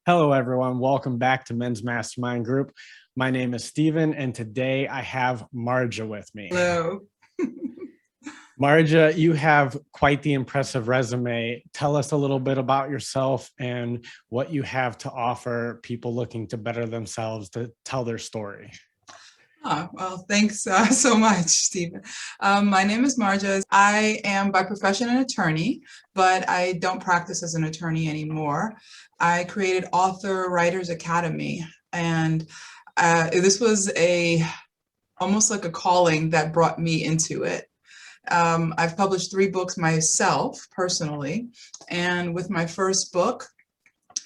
Hello, everyone. Welcome back to Men's Mastermind Group. My name is Steven, and today I have Marjah with me. Hello. Marjah, you have quite the impressive resume. Tell us a little bit about yourself and what you have to offer people looking to better themselves to tell their story. Well, thanks so much, Stephen. My name is Marjah. I am by profession an attorney, but I don't practice as an attorney anymore. I created Author Writers Academy, and this was almost like a calling that brought me into it. I've published 3 books myself personally, and with my first book,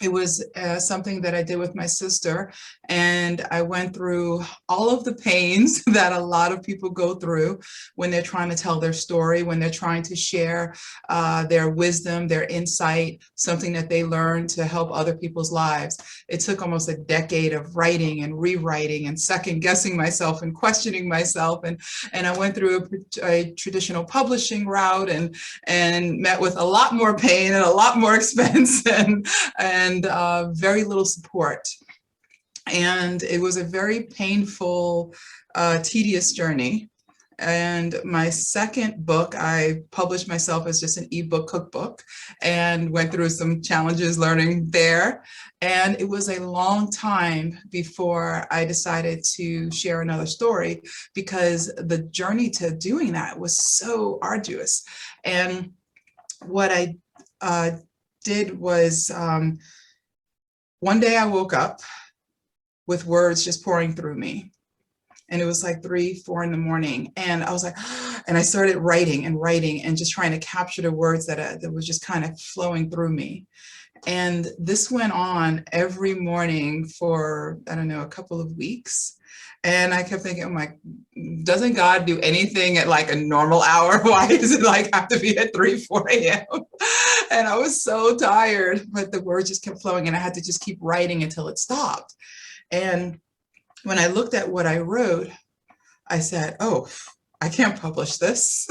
it was something that I did with my sister, and I went through all of the pains that a lot of people go through when they're trying to tell their story, when they're trying to share their wisdom, their insight, something that they learned to help other people's lives. It took almost a decade of writing and rewriting and second guessing myself and questioning myself, and I went through a traditional publishing route and met with a lot more pain and a lot more expense and very little support. And it was a very painful, tedious journey. And my second book, I published myself as just an ebook cookbook and went through some challenges learning there. And it was a long time before I decided to share another story, because the journey to doing that was so arduous. And what I did was, one day I woke up with words just pouring through me. And it was like 3, 4 in the morning. And I was like, and I started writing and just trying to capture the words that was just kind of flowing through me. And this went on every morning for, I don't know, a couple of weeks. And I kept thinking, I'm like, doesn't God do anything at like a normal hour? Why does it like have to be at 3, 4 a.m.? And I was so tired, but the words just kept flowing and I had to just keep writing until it stopped. And when I looked at what I wrote, I said, oh, I can't publish this.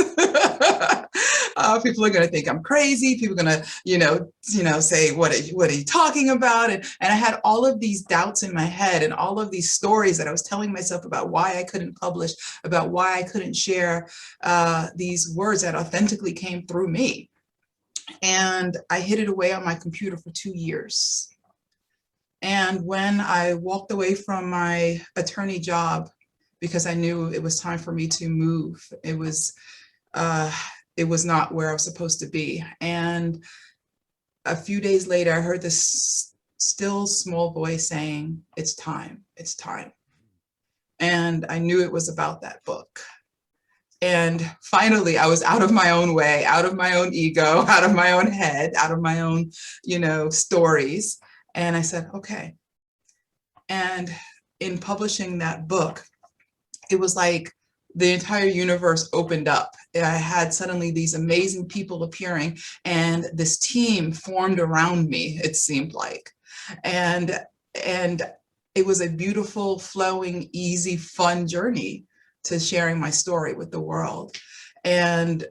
People are going to think I'm crazy. People are going to, say, what are you talking about? And I had all of these doubts in my head and all of these stories that I was telling myself about why I couldn't publish, about why I couldn't share these words that authentically came through me. And I hid it away on my computer for 2 years. And when I walked away from my attorney job, because I knew it was time for me to move, it was not where I was supposed to be. And a few days later, I heard this still small voice saying, it's time, it's time. And I knew it was about that book. And finally, I was out of my own way, out of my own ego, out of my own head, out of my own, stories. And I said, okay. And in publishing that book, it was like the entire universe opened up. I had suddenly these amazing people appearing and this team formed around me, it seemed like. And it was a beautiful, flowing, easy, fun journey to sharing my story with the world. And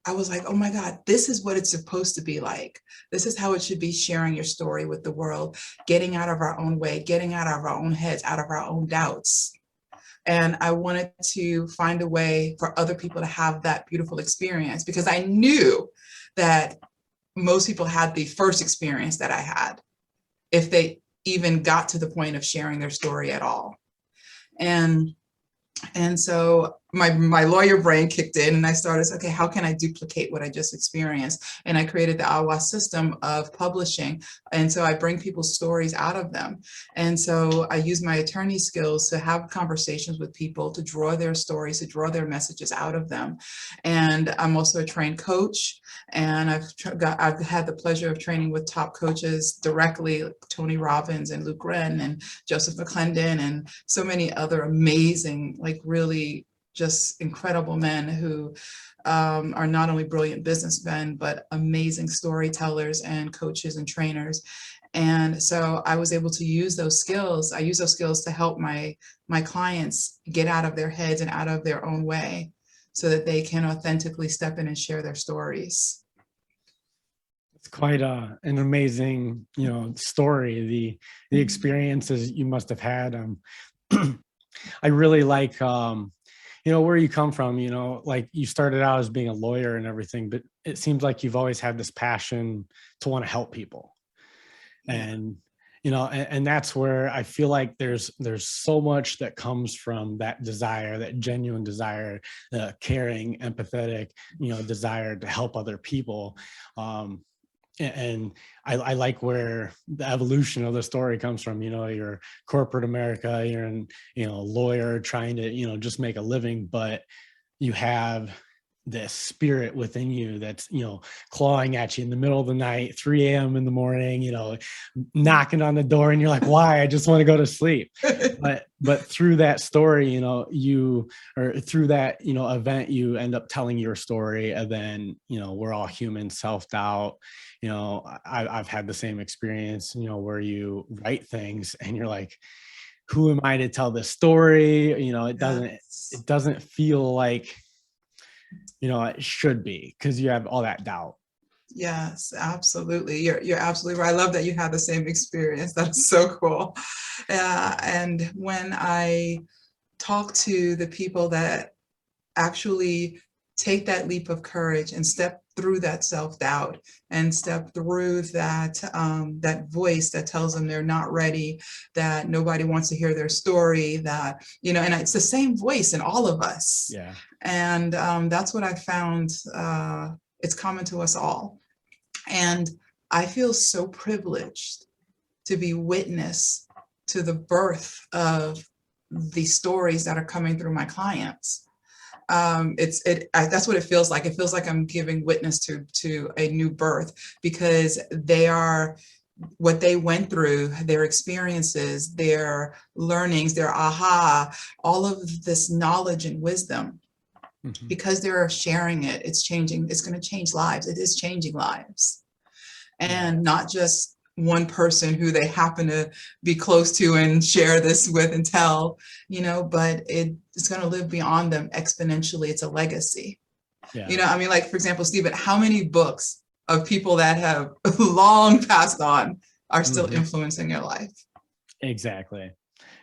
I was like, oh my God, this is what it's supposed to be like. This is how it should be, sharing your story with the world, getting out of our own way, getting out of our own heads, out of our own doubts. And I wanted to find a way for other people to have that beautiful experience, because I knew that most people had the first experience that I had, if they even got to the point of sharing their story at all. And so my lawyer brain kicked in and I started, okay, how can I duplicate what I just experienced? And I created the AWA system of publishing. And so I bring people's stories out of them. And so I use my attorney skills to have conversations with people, to draw their stories, to draw their messages out of them. And I'm also a trained coach. And I've had the pleasure of training with top coaches directly, like Tony Robbins and Luke Wren and Joseph McClendon and so many other amazing, like really just incredible men who are not only brilliant businessmen, but amazing storytellers and coaches and trainers. And so I was able to use those skills. I use those skills to help my clients get out of their heads and out of their own way, so that they can authentically step in and share their stories. It's quite an amazing, story. The experiences you must have had. I really like, where you come from. Like you started out as being a lawyer and everything, but it seems like you've always had this passion to want to help people. Yeah. And and that's where I feel like there's so much that comes from that desire, that genuine desire, the caring, empathetic, desire to help other people. And I like where the evolution of the story comes from. You're corporate America, you're a lawyer trying to just make a living, but you have this spirit within you that's clawing at you in the middle of the night, 3 a.m. in the morning, knocking on the door, and you're like, why? I just want to go to sleep. But through that story, through that event, you end up telling your story, and then we're all human. Self-doubt, I've had the same experience, where you write things and you're like, who am I to tell this story? It doesn't feel like it should be, because you have all that doubt. Yes, absolutely. You're absolutely right. I love that you had the same experience. That's so cool. And when I talk to the people that actually take that leap of courage and step through that self-doubt and step through that that voice that tells them they're not ready, that nobody wants to hear their story, that and it's the same voice in all of us. Yeah. And that's what I found. It's common to us all. And I feel so privileged to be witness to the birth of the stories that are coming through my clients. That's what it feels like. It feels like I'm giving witness to a new birth, because they are what they went through, their experiences, their learnings, their aha, all of this knowledge and wisdom. Mm-hmm. Because they're sharing it, it's changing. It's going to change lives. It is changing lives, and not just one person who they happen to be close to and share this with and tell, but it's going to live beyond them exponentially. It's a legacy. Yeah. Like, for example, Stephen, how many books of people that have long passed on are still mm-hmm. influencing your life? Exactly.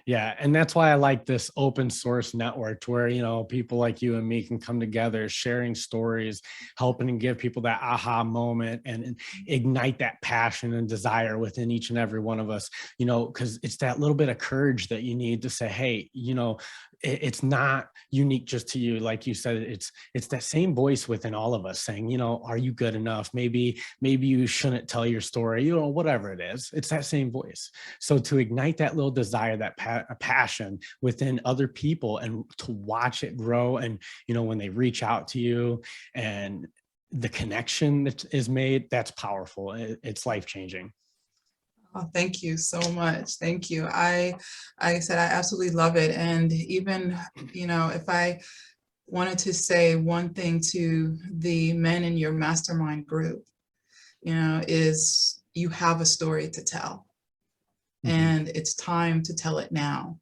Yeah. And that's why I like this open source network, where, people like you and me can come together, sharing stories, helping and give people that aha moment and ignite that passion and desire within each and every one of us, because it's that little bit of courage that you need to say, hey, it's not unique just to you. Like you said, it's that same voice within all of us saying, are you good enough? Maybe you shouldn't tell your story, whatever it is, it's that same voice. So to ignite that little desire, that passion within other people, and to watch it grow, and when they reach out to you and the connection that is made, that's powerful. It's life-changing. Oh, thank you so much. Thank you. I said I absolutely love it. And even, if I wanted to say one thing to the men in your mastermind group, is you have a story to tell. Mm-hmm. And it's time to tell it now.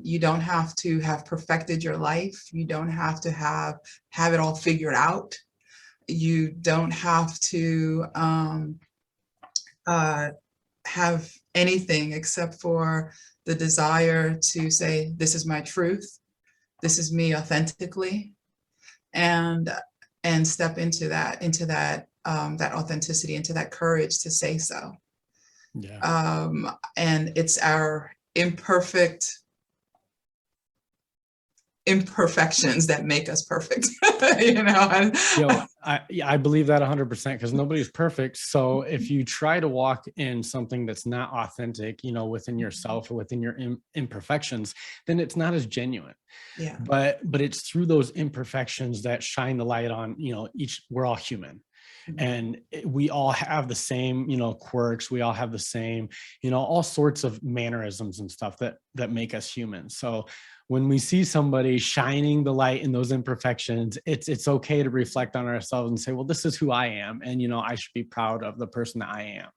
You don't have to have perfected your life. You don't have to have it all figured out. You don't have to have anything except for the desire to say, this is my truth, this is me authentically, and step into that that authenticity, into that courage to say so. Yeah. And it's our imperfections that make us perfect. I believe that 100%, because nobody's perfect. So if you try to walk in something that's not authentic, within yourself or within your imperfections, then it's not as genuine. Yeah. But it's through those imperfections that shine the light on, we're all human. And we all have the same, quirks. We all have the same, all sorts of mannerisms and stuff that make us human. So when we see somebody shining the light in those imperfections, it's okay to reflect on ourselves and say, well, this is who I am. And, I should be proud of the person that I am.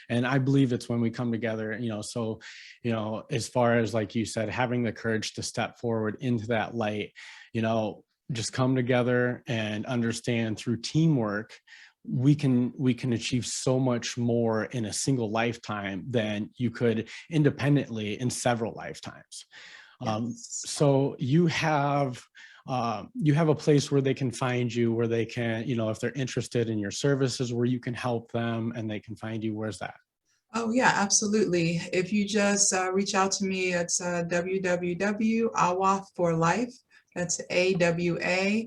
And I believe it's when we come together, so, as far as, like you said, having the courage to step forward into that light, just come together and understand through teamwork we can achieve so much more in a single lifetime than you could independently in several lifetimes. Yes. So you have a place where they can find you, where they can, if they're interested in your services, where you can help them and they can find you. Where's that? Oh, yeah, absolutely. If you just reach out to me, it's www.awa for life. That's AWA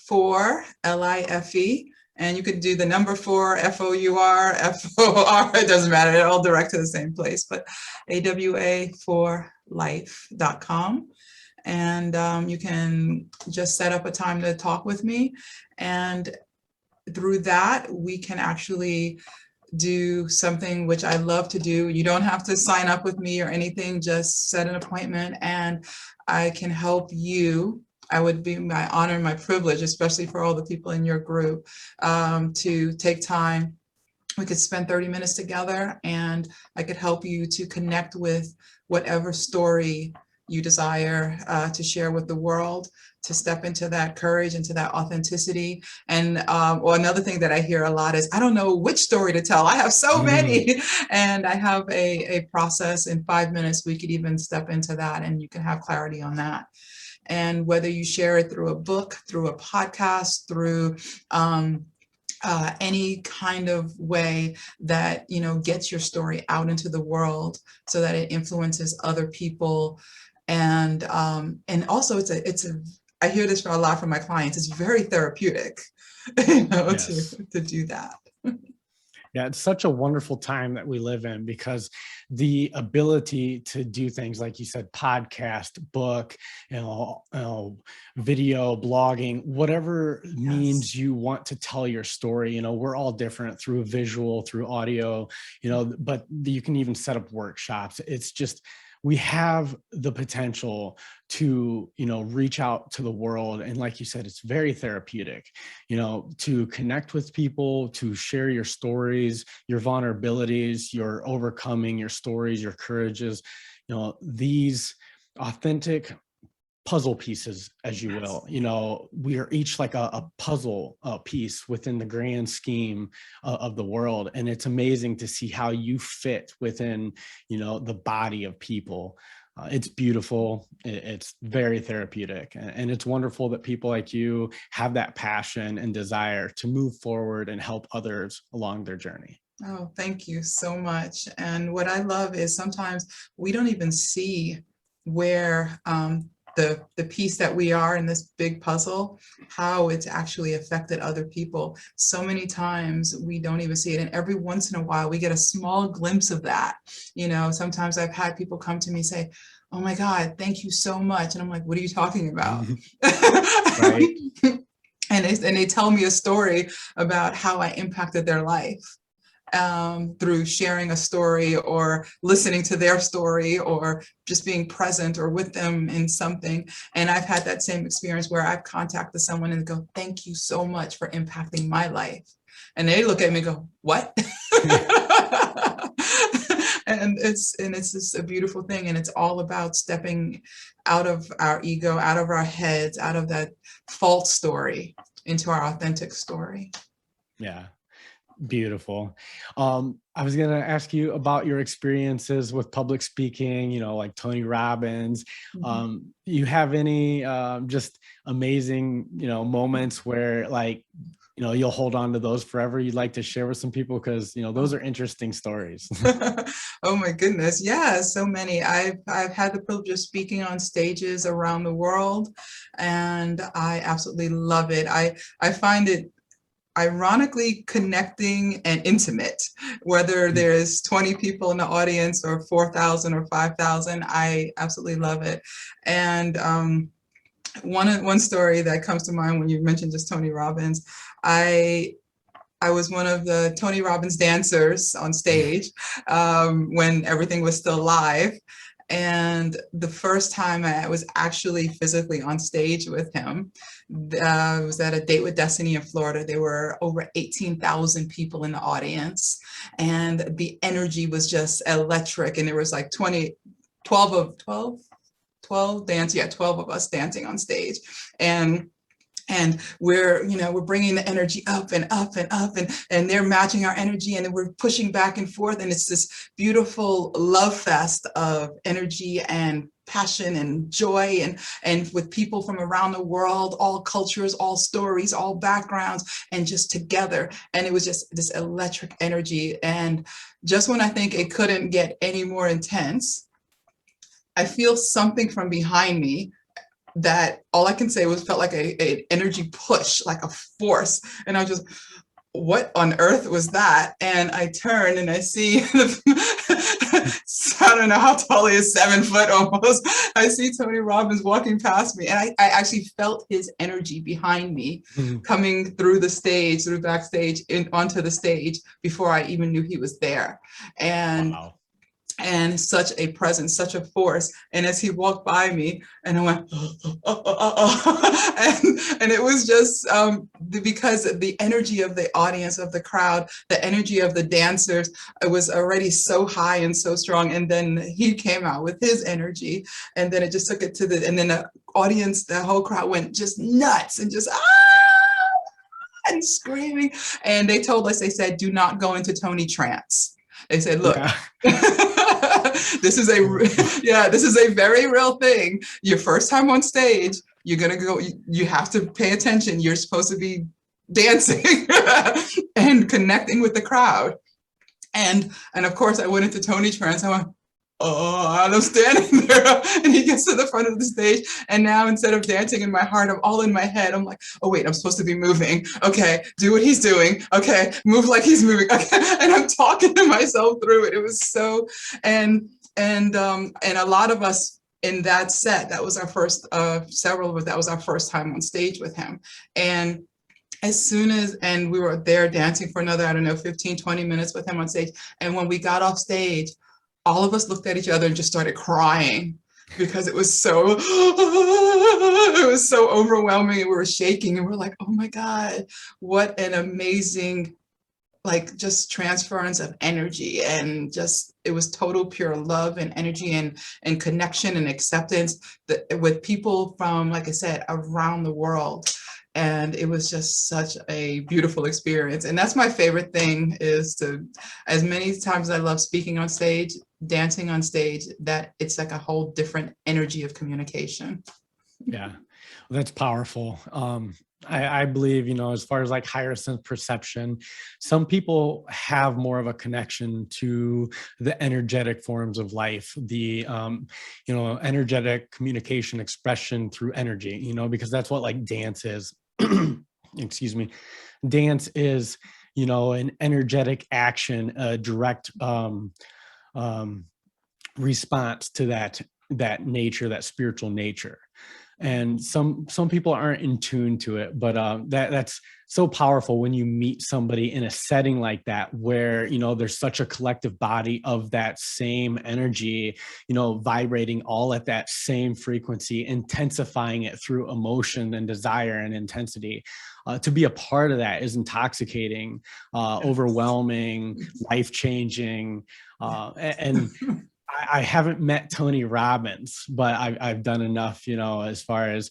for LIFE. And you could do the number 4, FOUR, FOR, it doesn't matter, it all direct to the same place, but awa4life.com. And you can just set up a time to talk with me. And through that, we can actually do something which I love to do. You don't have to sign up with me or anything, just set an appointment and I can help you. I would be my honor and my privilege, especially for all the people in your group, to take time. We could spend 30 minutes together and I could help you to connect with whatever story you desire to share with the world, to step into that courage, into that authenticity. And another thing that I hear a lot is, I don't know which story to tell. I have so many. And I have a process in 5 minutes. We could even step into that and you can have clarity on that. And whether you share it through a book, through a podcast, through any kind of way that, gets your story out into the world so that it influences other people. And also I hear this from a lot from my clients. It's very therapeutic, Yes. to do that. Yeah, it's such a wonderful time that we live in, because the ability to do things like you said, podcast, book, video, blogging, whatever means you want to tell your story. We're all different through visual, through audio, but you can even set up workshops. It's just, we have the potential to, reach out to the world. And like you said, it's very therapeutic, to connect with people, to share your stories, your vulnerabilities, your overcoming, your stories, your courages, these authentic puzzle pieces, as you will. We are each like a puzzle piece within the grand scheme of the world. And it's amazing to see how you fit within, the body of people. It's beautiful. It's very therapeutic. And it's wonderful that people like you have that passion and desire to move forward and help others along their journey. Oh, thank you so much. And what I love is sometimes we don't even see where the piece that we are in this big puzzle, how it's actually affected other people. So many times we don't even see it. And every once in a while we get a small glimpse of that. Sometimes I've had people come to me and say, oh my God, thank you so much. And I'm like, what are you talking about? Right. And they tell me a story about how I impacted their life. Through sharing a story or listening to their story or just being present or with them in something. And I've had that same experience where I've contacted someone and go, thank you so much for impacting my life. And they look at me and go, what? And it's just a beautiful thing. And it's all about stepping out of our ego, out of our heads, out of that false story into our authentic story. Yeah. Beautiful. I was going to ask you about your experiences with public speaking, like Tony Robbins. You have any just amazing, moments where you'll hold on to those forever, you'd like to share with some people? Because, those are interesting stories. Oh my goodness. Yeah, so many. I've had the privilege of speaking on stages around the world, and I absolutely love it. I find it ironically connecting and intimate, whether there's 20 people in the audience or 4,000 or 5,000. I absolutely love it. And one story that comes to mind when you mentioned just Tony Robbins, I was one of the Tony Robbins dancers on stage when everything was still live. And the first time I was actually physically on stage with him, was at a Date with Destiny in Florida. There were over 18,000 people in the audience, and the energy was just electric. And there was like 12 of us dancing on stage. And and we're bringing the energy up and up and up, and they're matching our energy, and we're pushing back and forth, and it's this beautiful love fest of energy and passion and joy, and with people from around the world, all cultures, all stories, all backgrounds, and just together. And it was just this electric energy. And just when I think it couldn't get any more intense, I feel something from behind me that all I can say was felt like a energy push, like a force. And I was just, what on earth was that? And I turn and I see, I don't know how tall he is, 7 foot almost. I see Tony Robbins walking past me, and I actually felt his energy behind me coming through the stage, through backstage, onto the stage before I even knew he was there. And Wow. And such a presence, such a force. And as he walked by me, and I went, and it was just because the energy of the audience, of the crowd, the energy of the dancers, it was already so high and so strong. And then he came out with his energy, and then it just took it to and then the audience, the whole crowd went just nuts and just, and screaming. And they told us, they said, do not go into Tony trance. They said, look, Yeah. this is a very real thing. Your first time on stage, you're going to go, you have to pay attention. You're supposed to be dancing and connecting with the crowd. And of course I went into Tony trance. I went, oh, and I'm standing there, and he gets to the front of the stage, and now instead of dancing in my heart, I'm all in my head. I'm like, oh wait, I'm supposed to be moving. Okay, do what he's doing. Okay, move like he's moving. Okay, and I'm talking to myself through it. It was so, and a lot of us in that set, that was our first, several of us, that was our first time on stage with him. And as soon as, and we were there dancing for another, I don't know, 15, 20 minutes with him on stage. And when we got off stage, all of us looked at each other and just started crying, because it was so overwhelming, and we were shaking, and we're like, oh my God, what an amazing, like, just transference of energy. And just, it was total pure love and energy and connection and acceptance with people from, like I said, around the world. And it was just such a beautiful experience. And that's my favorite thing, is to, as many times as I love speaking on stage, dancing on stage, that it's like a whole different energy of communication. Yeah, well, that's powerful. I believe, as far as like higher sense perception, some people have more of a connection to the energetic forms of life, the, energetic communication, expression through energy, because that's what like dance is. Excuse me. Dance is, an energetic action, a direct response to that nature, that spiritual nature. And some people aren't in tune to it, but that's so powerful when you meet somebody in a setting like that, where there's such a collective body of that same energy, vibrating all at that same frequency, intensifying it through emotion and desire and intensity. To be a part of that is intoxicating, overwhelming, life-changing, and I haven't met Tony Robbins, but I've done enough, as far as,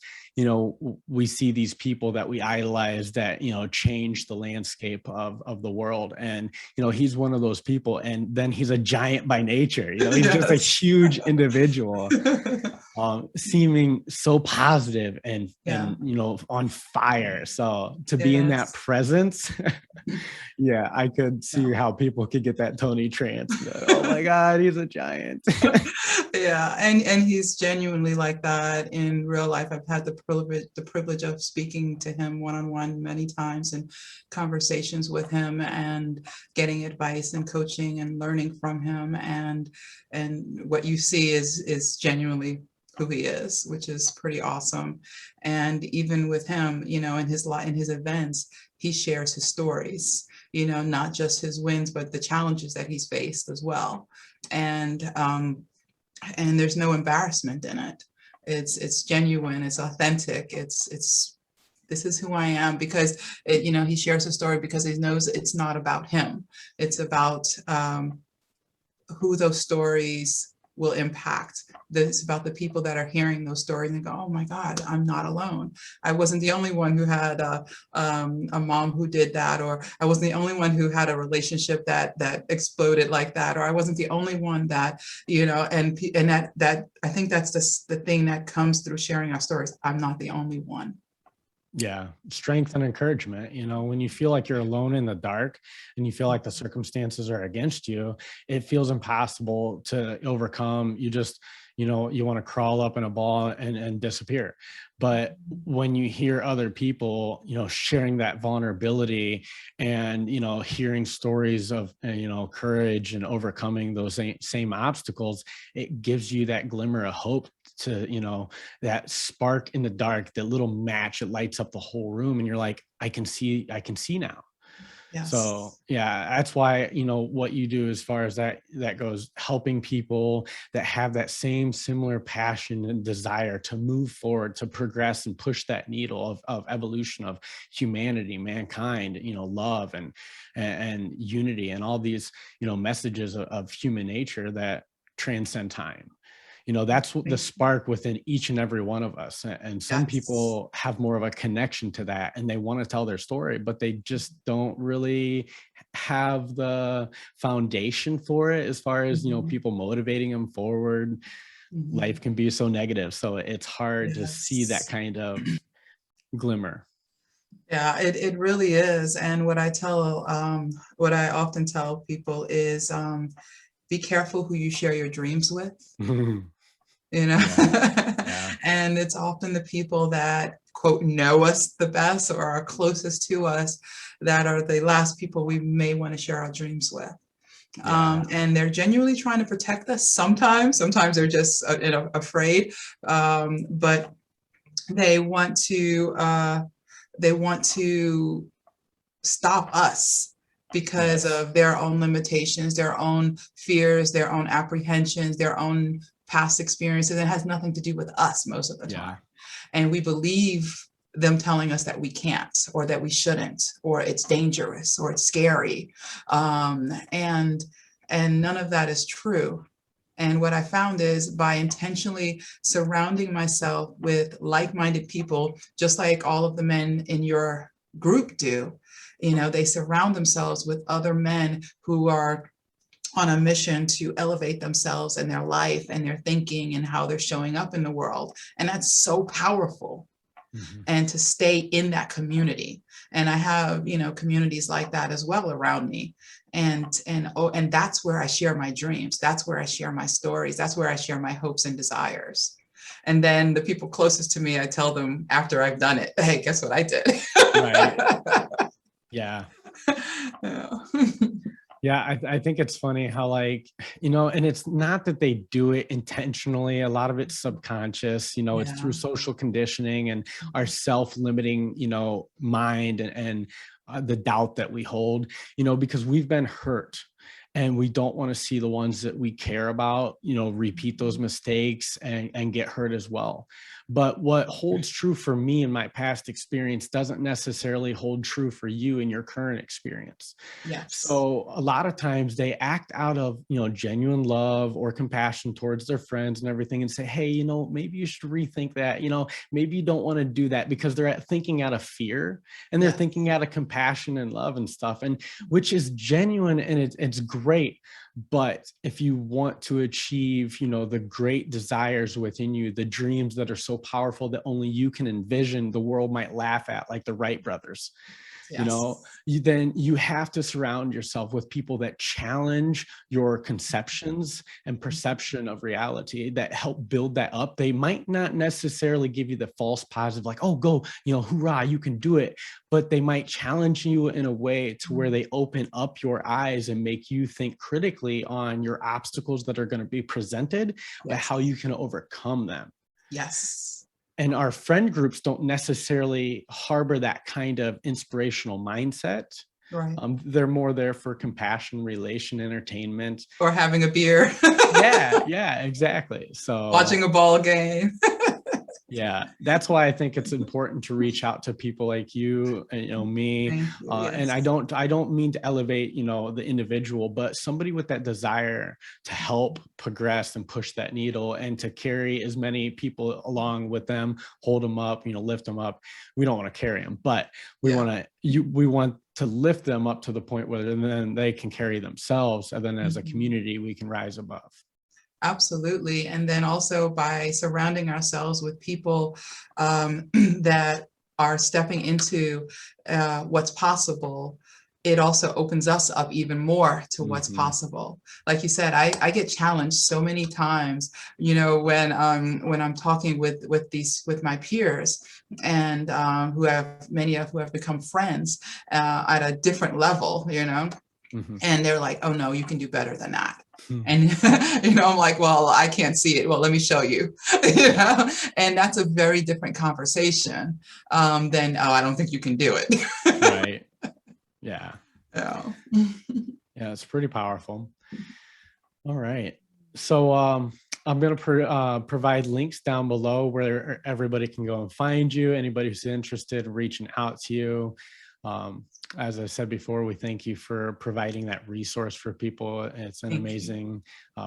we see these people that we idolize that, change the landscape of the world. And, he's one of those people. And then he's a giant by nature, he's just a huge individual, seeming so positive and, on fire. So to be in that presence, yeah, I could see how people could get that Tony trance. Oh my God, he's a giant. Yeah, and he's genuinely like that in real life. I've had the privilege of speaking to him one-on-one many times, and conversations with him, and getting advice and coaching and learning from him. And what you see is genuinely who he is, which is pretty awesome. And even with him, in his events, he shares his stories, not just his wins, but the challenges that he's faced as well. And there's no embarrassment in it. It's genuine, it's authentic, it's this is who I am, because he shares his story because he knows it's not about him. It's about who those stories will impact. It's about the people that are hearing those stories and go, oh my God, I'm not alone. I wasn't the only one who had a mom who did that, or I wasn't the only one who had a relationship that exploded like that, or I wasn't the only one that, you know, and that I think that's the thing that comes through sharing our stories. I'm not the only one. Yeah, strength and encouragement. You know, when you feel like you're alone in the dark and you feel like the circumstances are against you, it feels impossible to overcome. You just, you know, you want to crawl up in a ball and disappear. But when you hear other people, you know, sharing that vulnerability and, you know, hearing stories of, you know, courage and overcoming those same obstacles, it gives you that glimmer of hope to, you know, that spark in the dark, that little match, it lights up the whole room. And you're like, I can see now. So Yes. yeah, that's why, you know, what you do as far as that goes, helping people that have that same similar passion and desire to move forward, to progress and push that needle of evolution, of humanity, mankind, you know, love and unity, and all these, you know, messages of human nature that transcend time. You know, that's what the spark within each and every one of us. And some Yes. people have more of a connection to that and they want to tell their story, but they just don't really have the foundation for it, as far as, you know, Mhm. people motivating them forward. Mhm. Life can be so negative. So it's hard to see that Yes. kind of glimmer. Yeah, it really is. And what I often tell people is, be careful who you share your dreams with, you know? Yeah. Yeah. And it's often the people that, quote, know us the best or are closest to us that are the last people we may want to share our dreams with. Yeah. And they're genuinely trying to protect us sometimes. Sometimes they're just you know, afraid, but they want to stop us because Yes. of their own limitations, their own fears, their own apprehensions, their own past experiences. It has nothing to do with us most of the time. Yeah. And we believe them telling us that we can't, or that we shouldn't, or it's dangerous, or it's scary. And none of that is true. And what I found is, by intentionally surrounding myself with like-minded people, just like all of the men in your group do, you know, they surround themselves with other men who are on a mission to elevate themselves and their life and their thinking and how they're showing up in the world. And that's so powerful. Mhm. And to stay in that community. And I have, you know, communities like that as well around me. And that's where I share my dreams. That's where I share my stories. That's where I share my hopes and desires. And then the people closest to me, I tell them after I've done it, hey, guess what I did? Right. Yeah. Yeah. Yeah, I think it's funny how, like, you know, and it's not that they do it intentionally. A lot of it's subconscious, you know, it's through Yeah. social conditioning and our self-limiting, you know, mind and the doubt that we hold, you know, because we've been hurt and we don't want to see the ones that we care about, you know, repeat those mistakes and get hurt as well. But what holds true for me in my past experience doesn't necessarily hold true for you in your current experience. Yes. So a lot of times they act out of, you know, genuine love or compassion towards their friends and everything, and say, hey, you know, maybe you should rethink that. You know, maybe you don't want to do that, because they're thinking out of fear and they're Yeah. thinking out of compassion and love and stuff, and which is genuine and it's great. But if you want to achieve, you know, the great desires within you, the dreams that are so powerful that only you can envision, the world might laugh at, like the Wright brothers, you know, Yes. then you have to surround yourself with people that challenge your conceptions and perception of reality, that help build that up. They might not necessarily give you the false positive, like, oh, go, you know, hoorah, you can do it. But they might challenge you in a way to where they open up your eyes and make you think critically on your obstacles that are going to be presented, but Yes. how you can overcome them. Yes. And our friend groups don't necessarily harbor that kind of inspirational mindset. Right. They're more there for compassion, relation, entertainment. Or having a beer, Yeah, yeah, exactly. So watching a ball game. Yeah, that's why I think it's important to reach out to people like you and, me. Thank you. And Yes. I don't mean to elevate, the individual, but somebody with that desire to help progress and push that needle and to carry as many people along with them, hold them up, lift them up. We don't want to carry them, but we Yeah. want we want to lift them up to the point where then they can carry themselves. And then as a Mhm. community, we can rise above. Absolutely. And then also by surrounding ourselves with people that are stepping into what's possible, it also opens us up even more to what's Mhm. possible. Like you said, I get challenged so many times, when I'm talking with my peers, and many of who have become friends at a different level, Mhm. and they're like, oh no, you can do better than that. Mhm. And I'm like, well, I can't see it. Well, let me show you. And that's a very different conversation than, oh, I don't think you can do it. Right. Yeah. Yeah. Yeah, it's pretty powerful. All right. So I'm going to provide links down below where everybody can go and find you. Anybody who's interested in reaching out to you. As I said before, we thank you for providing that resource for people. It's an Thank you. amazing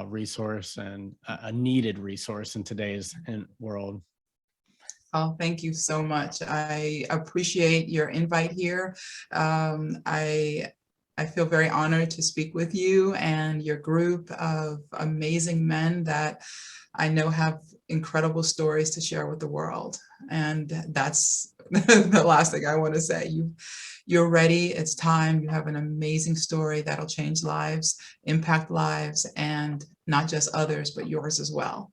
resource and a needed resource in today's world. Oh, thank you so much. I appreciate your invite here. I feel very honored to speak with you and your group of amazing men that I know have incredible stories to share with the world. And that's the last thing I want to say. You're ready. It's time. You have an amazing story that'll change lives, impact lives, and not just others, but yours as well.